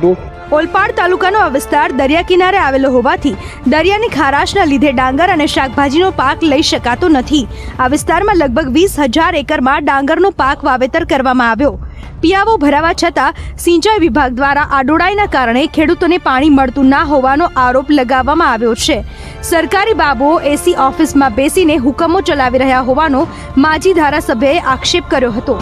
હતું। ઓલપાડ તાલુકાનો આ વિસ્તાર દરિયા કિનારે આવેલો હોવાથી દરિયાની ખારાશના લીધે ડાંગર અને શાકભાજીનો પાક લઈ શકાતો નથી। આ વિસ્તારમાં લગભગ 20,000 એકરમાં ડાંગરનો પાક વાવેતર કરવામાં આવ્યો। પિયાવો ભરાવા છતાં સિંચાઈ વિભાગ દ્વારા આડોડાઈના કારણે ખેડૂતોને પાણી મળતું ના હોવાનો આરોપ લગાવવામાં આવ્યો છે। સરકારી બાબુઓ એસી ઓફિસમાં બેસીને હુકમો ચલાવી રહ્યા હોવાનો માજી ધારાસભ્યએ આક્ષેપ કર્યો હતો।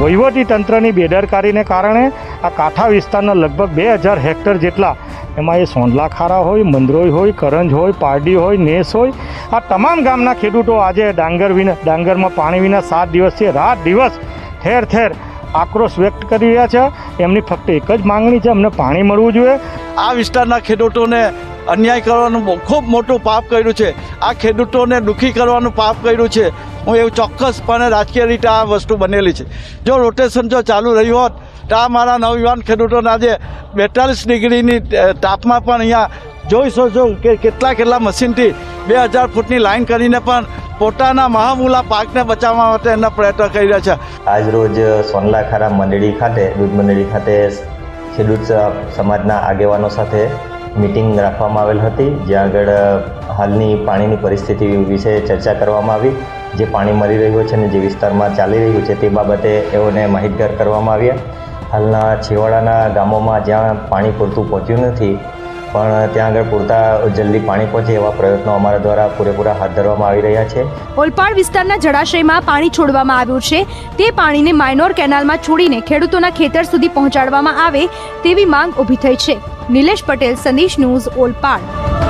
વહીવટી તંત્રની બેદરકારીને કારણે આ કાંઠા વિસ્તારના લગભગ 2,000 હેક્ટર જેટલા, એમાં એ સોંડલા ખારા હોય, મંદરોઈ હોય, કરંજ હોય, પારડી હોય, નેસ હોય, આ તમામ ગામના ખેડૂતો આજે ડાંગરમાં પાણી વિના 7 દિવસથી રાત દિવસ ઠેર ઠેર આક્રોશ વ્યક્ત કરી રહ્યા છે। એમની ફક્ત એક જ માંગણી છે, અમને પાણી મળવું જોઈએ। આ વિસ્તારના ખેડૂતોને અન્યાય કરવાનું ખૂબ મોટું પાપ કર્યું છે। આ ખેડૂતોને દુઃખી કરવાનું પાપ કર્યું છે। હું એવું ચોક્કસપણે રાજકીય રીતે આ વસ્તુ બનેલી છે। જો રોટેશન જો ચાલુ રહ્યું હોત તો આ મારા નવયુવાન ખેડૂતોને આજે 42 ડિગ્રીની તાપમાં પણ અહીંયા જોઈ શકો કે કેટલા મશીનથી 2,000 ફૂટની લાઈન કરીને પણ પોતાના મહામૂલા પાકને બચાવવા માટે એના પ્રયત્ન કરી રહ્યા છે। આજ રોજ સોંડલા ખારા મંડળી ખાતે દૂધ મંડળી ખાતે ખેડૂત સમાજના આગેવાનો સાથે મીટિંગ રાખવામાં આવેલ હતી, જ્યાં આગળ હાલની પાણીની પરિસ્થિતિ વિશે ચર્ચા કરવામાં આવી। જે પાણી મળી રહ્યું છે અને જે વિસ્તારમાં ચાલી રહ્યું છે તે બાબતે એઓને માહિતગાર કરવામાં આવ્યા। હાલના છેવાડાના ગામોમાં જ્યાં પાણી પૂરતું પહોંચ્યું નથી, પણ ત્યાં આગળ પૂરતા જલ્દી પાણી પહોંચે એવા પ્રયત્નો અમારા દ્વારા પૂરેપૂરા હાથ ધરવામાં આવી રહ્યા છે। ઓલપાડ વિસ્તારના જળાશયમાં પાણી છોડવામાં આવ્યું છે, તે પાણીને માઇનોર કેનાલમાં છોડીને ખેડૂતોના ખેતર સુધી પહોંચાડવામાં આવે તેવી માંગ ઊભી થઈ છે। નિલેશ પટેલ, સંદેશ ન્યૂઝ, ઓલપાડ।